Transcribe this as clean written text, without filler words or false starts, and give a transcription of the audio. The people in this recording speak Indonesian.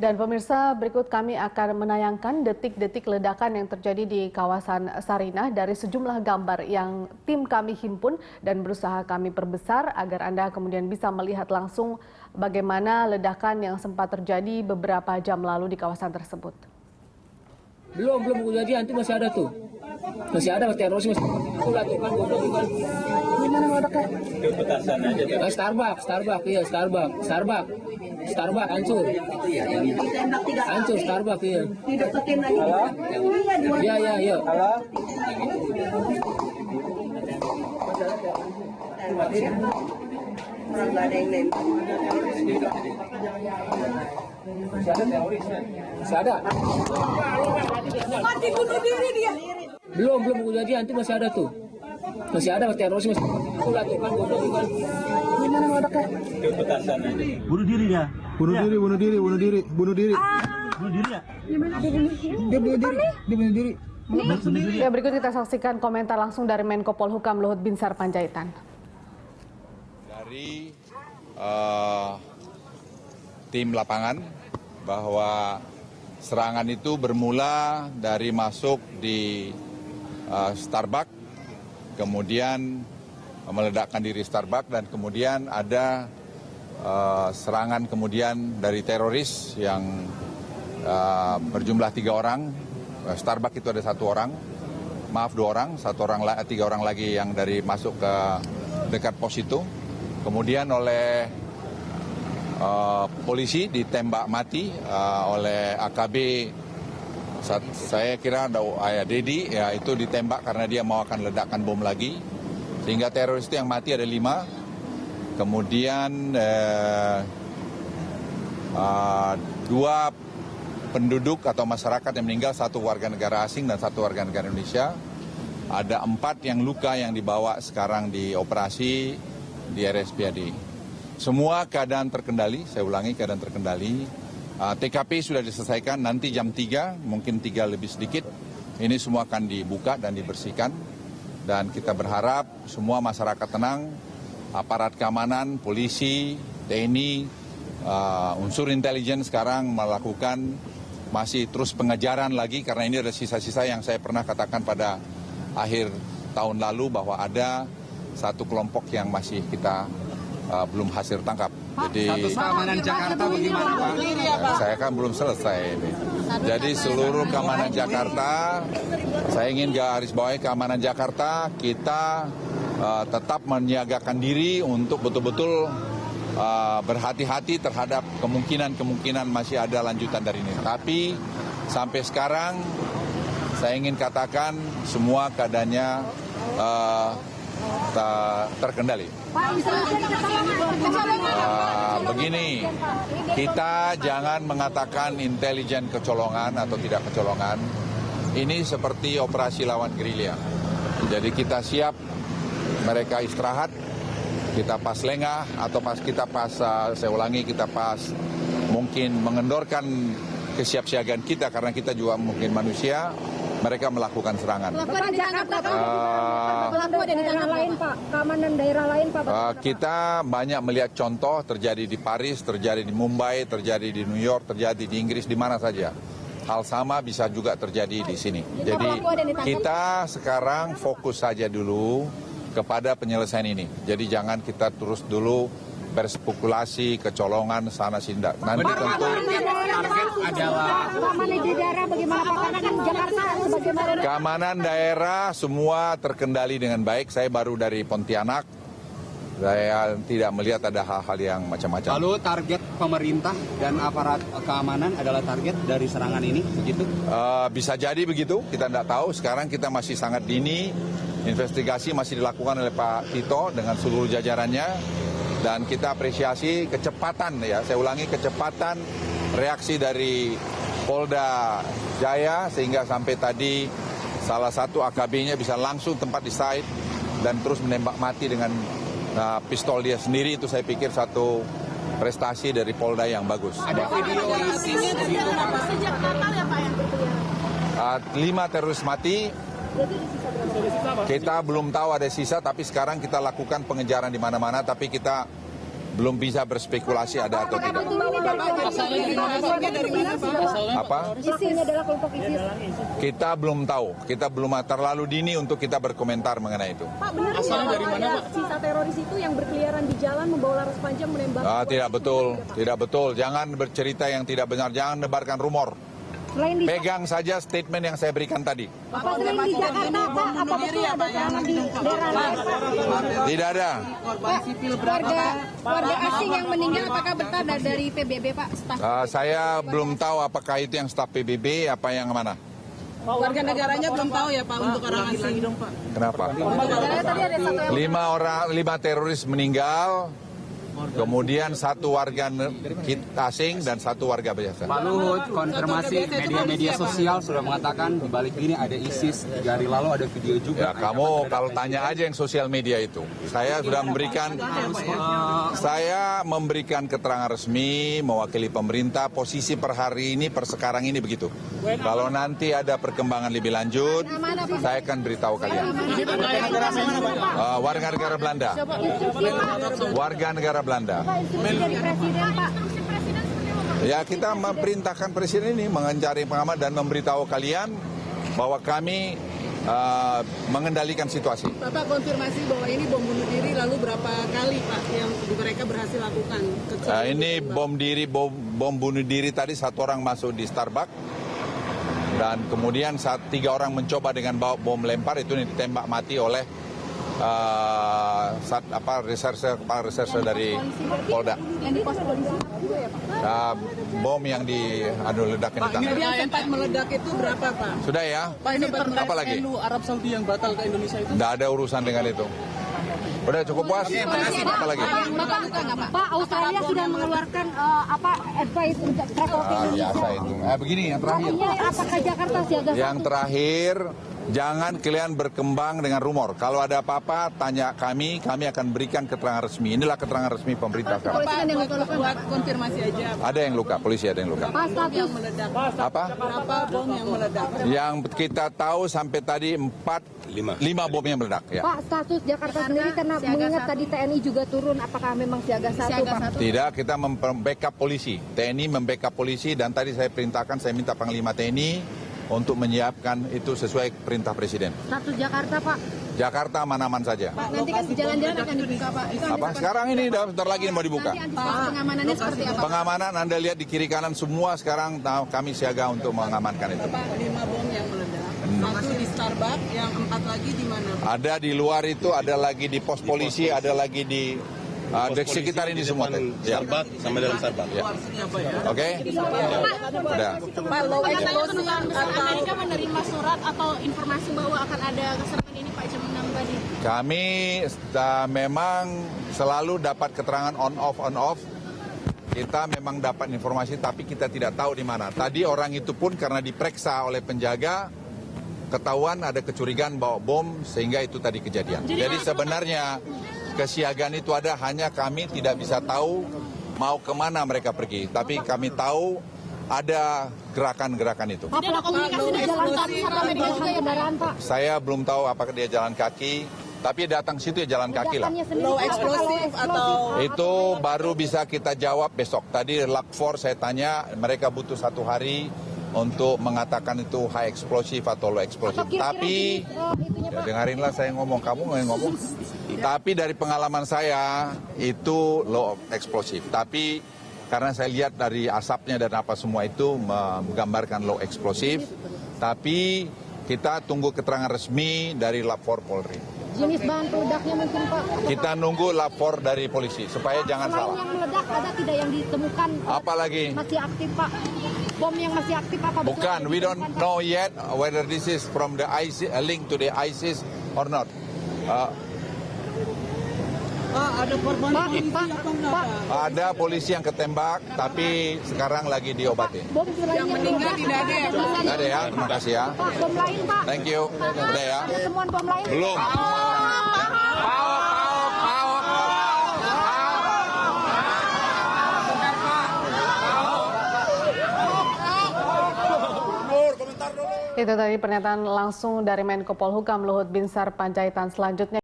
Dan pemirsa, berikut kami akan menayangkan detik-detik ledakan yang terjadi di kawasan Sarinah dari sejumlah gambar yang tim kami himpun dan berusaha kami perbesar agar Anda kemudian bisa melihat langsung bagaimana ledakan yang sempat terjadi beberapa jam lalu di kawasan tersebut. Belum kejadian, itu masih ada tuh. Masih ada teroris masih. Gimana meledaknya? Starbucks hancur. Hancur Starbucks iya. Halo? Iya. Halo? Nggak ada yang nembak. Masih ada. Mati bunuh diri dia. Belum kejadian, itu masih ada tuh. Masih ada teroris masih. Gimana meledaknya? Bunuh diri dia. Bunuh diri. Bunuh diri ya? Dia bunuh diri. Ya, berikut kita saksikan komentar langsung dari Menko Polhukam Luhut Binsar Panjaitan. Dari tim lapangan bahwa serangan itu bermula dari masuk di Starbucks, kemudian meledakkan diri Starbucks dan kemudian ada serangan kemudian dari teroris yang berjumlah 3 orang. Starbucks itu ada 1 orang, maaf 2 orang, 3 orang lagi yang dari masuk ke dekat pos itu. Kemudian oleh polisi ditembak mati oleh AKB, saya kira ada Ayah Dedi, ya itu ditembak karena dia mau akan ledakan bom lagi. Sehingga teroris itu yang mati ada 5. Kemudian 2 penduduk atau masyarakat yang meninggal, 1 warga negara asing dan 1 warga negara Indonesia. Ada 4 yang luka yang dibawa sekarang di operasi di RSPAD. Semua keadaan terkendali, saya ulangi keadaan terkendali. TKP sudah diselesaikan, nanti jam 3, mungkin 3 lebih sedikit. Ini semua akan dibuka dan dibersihkan. Dan kita berharap semua masyarakat tenang, aparat keamanan, polisi, TNI, unsur intelijen sekarang melakukan masih terus pengejaran lagi karena ini ada sisa-sisa yang saya pernah katakan pada akhir tahun lalu bahwa ada 1 kelompok yang masih kita belum hasil tangkap. Jadi Status keamanan Jakarta bagaimana, Pak? saya kan belum selesai ini. Jadi seluruh keamanan Jakarta, saya ingin garis bawahi keamanan Jakarta, kita tetap menyiagakan diri untuk betul-betul berhati-hati terhadap kemungkinan masih ada lanjutan dari ini. Tapi sampai sekarang saya ingin katakan semua keadaannya terkendali. Begini, kita jangan mengatakan intelijen kecolongan atau tidak kecolongan. Ini seperti operasi lawan gerilya. Jadi kita siap, mereka istirahat, kita pas lengah atau kita mungkin mengendorkan kesiapsiagaan kita karena kita juga mungkin manusia. Mereka melakukan serangan. Bapak di Jakarta, Pak, di daerah lain, Pak, keamanan daerah lain, Pak. Kita banyak melihat contoh terjadi di Paris, terjadi di Mumbai, terjadi di New York, terjadi di Inggris, di mana saja. Hal sama bisa juga terjadi di sini. Jadi kita sekarang fokus saja dulu kepada penyelesaian ini. Jadi jangan kita terus dulu berspekulasi, kecolongan, sana sini. Nanti tentu keamanan daerah semua terkendali dengan baik. Saya baru dari Pontianak, saya tidak melihat ada hal-hal yang macam-macam. Lalu target pemerintah dan aparat keamanan adalah target dari serangan ini, begitu? Bisa jadi begitu, kita tidak tahu. Sekarang kita masih sangat dini, investigasi masih dilakukan oleh Pak Tito dengan seluruh jajarannya. Dan kita apresiasi kecepatan, ya saya ulangi, kecepatan reaksi dari Polda Jaya sehingga sampai tadi salah satu AKB-nya bisa langsung tempat di site dan terus menembak mati dengan pistol dia sendiri. Itu saya pikir satu prestasi dari Polda yang bagus. Ada video isinya sejak kapan ya Pak yang berkeliaran? 5 teroris mati. Kita belum tahu ada sisa, tapi sekarang kita lakukan pengejaran di mana-mana. Tapi kita belum bisa berspekulasi ada atau tidak. Apa? Isinya adalah kelompok ISIS. Kita belum tahu, kita belum terlalu dini untuk kita berkomentar mengenai itu. Pak, benar nggak ada sisa teroris itu yang berkeliaran di jalan membawa laras panjang menembak? Tidak betul, tidak betul. Jangan bercerita yang tidak benar, jangan nebarkan rumor. Selain di Pegang saja statement yang saya berikan tadi. Pak, selain di Jakarta, Pak, apa betul ada serangan di daerah lain, Pak? Tidak ada. Warga asing yang meninggal apakah bertanda dari PBB, Pak? Saya belum tahu apakah itu yang staf PBB, apa yang mana. Warga negaranya belum tahu ya Pak untuk orang asing. Kenapa? 5 teroris meninggal, kemudian 1 warga asing dan 1 warga biasa. Pak Luhut, konfirmasi media-media sosial sudah mengatakan di balik ini ada ISIS. 3 hari lalu ada video juga. Ya, kamu kalau tanya aja yang sosial media itu. Saya sudah memberikan keterangan resmi mewakili pemerintah. Posisi per hari ini, per sekarang ini begitu. Kalau nanti ada perkembangan lebih lanjut, saya akan beritahu kalian. Warga negara Belanda. Warga negara Belanda. Dari Presiden, Pak. Ya, kita memerintahkan Presiden ini mencari pengaman dan memberitahu kalian bahwa kami mengendalikan situasi. Bapak konfirmasi bahwa ini bom bunuh diri lalu berapa kali Pak yang mereka berhasil lakukan? Ini bom bunuh diri tadi 1 orang masuk di Starbucks dan kemudian 3 orang mencoba dengan bawa bom lempar itu ditembak mati oleh kepala reserse dari Polda. Yang di pos polisi juga ya, Pak? Bom yang ledakin di tangan. Yang sempat meledak itu berapa Pak? Sudah ya? Pak ini Apa lagi? Arab Saudi yang batal ke Indonesia itu? Tidak ada urusan dengan itu. Udah cukup puas? Apa lagi? Pak, Australia sudah mengeluarkan advice untuk travel ke Indonesia. Biasa itu. Begini yang terakhir. Artinya apakah Jakarta siaga Yang satu? terakhir, jangan kalian berkembang dengan rumor. Kalau ada apa-apa, tanya kami akan berikan keterangan resmi. Inilah keterangan resmi pemerintah sekarang. Pak, buat konfirmasi aja. Ada yang luka, polisi ada yang luka. Pak, status Yang meledak. Apa? Berapa bom yang meledak? Yang kita tahu sampai tadi 5 bom yang meledak. Ya. Pak, status Jakarta sendiri karena mengingat tadi TNI juga turun, apakah memang siaga satu, Pak? Tidak, kita membackup polisi. TNI membackup polisi dan tadi saya perintahkan, saya minta Panglima TNI untuk menyiapkan itu sesuai perintah Presiden. Status Jakarta, Pak? Jakarta aman-aman saja. Pak, nanti kan jalan-jalan akan dibuka, Pak. Apa? Sekarang ini sebentar lagi mau dibuka. Nanti antisipasi pengamanannya seperti apa? Pengamanan Anda lihat di kiri kanan semua sekarang kami siaga untuk mengamankan itu. Pak, 5 bom yang meledak. 1 di Starbucks, yang 4 lagi di mana? Ada di luar itu, ada lagi di pos polisi, ada lagi di sekitar ini semua. Starbucks sama dalam Starbucks. Ya. Oke? Udah. Pak, low explosive atau Amerika menerima surat atau informasi bahwa akan ada serangan ini Pak jam 6 tadi? Kami memang selalu dapat keterangan on off. Kita memang dapat informasi tapi kita tidak tahu di mana. Tadi orang itu pun karena diperiksa oleh penjaga, ketahuan ada kecurigaan bawa bom sehingga itu tadi kejadian. Jadi sebenarnya kesiagaan itu ada, hanya kami tidak bisa tahu mau kemana mereka pergi. Tapi kami tahu ada gerakan-gerakan itu. Jadi ada komunikasi dengan jalan kaki atau media juga ya Pak? Saya belum tahu apakah dia jalan kaki, tapi datang situ ya jalan kaki lah. low explosive atau Itu baru bisa kita jawab besok. Tadi Lak 4 saya tanya, mereka butuh 1 hari untuk mengatakan itu high explosive atau low explosive. Tapi ya dengarinlah saya ngomong, kamu nggak ngomong. Tapi dari pengalaman saya itu low explosive. Tapi karena saya lihat dari asapnya dan apa semua itu menggambarkan low explosive. Tapi kita tunggu keterangan resmi dari Lab 4 Polri. Jenis bahan peledaknya mungkin, Pak? Kita nunggu lapor dari polisi supaya jangan Selain salah. yang meledak, ada tidak yang ditemukan Apalagi? masih aktif, Pak? Bom yang masih aktif apa? betul Bukan, yang we don't ditemukan, Pak? know yet whether this is from the ISIS, a link to the ISIS or not. ada korban Pak, Ada polisi yang ketembak, tapi sekarang lagi diobatin. bom yang meninggal tidak ada ya, Pak? Nggak ada ya, terima kasih ya. Pak, bom lain, Pak. Thank you. Udah ya. Ada temuan bom lain? Belum. Itu tadi pernyataan langsung dari Menko Polhukam Luhut Binsar Panjaitan. Selanjutnya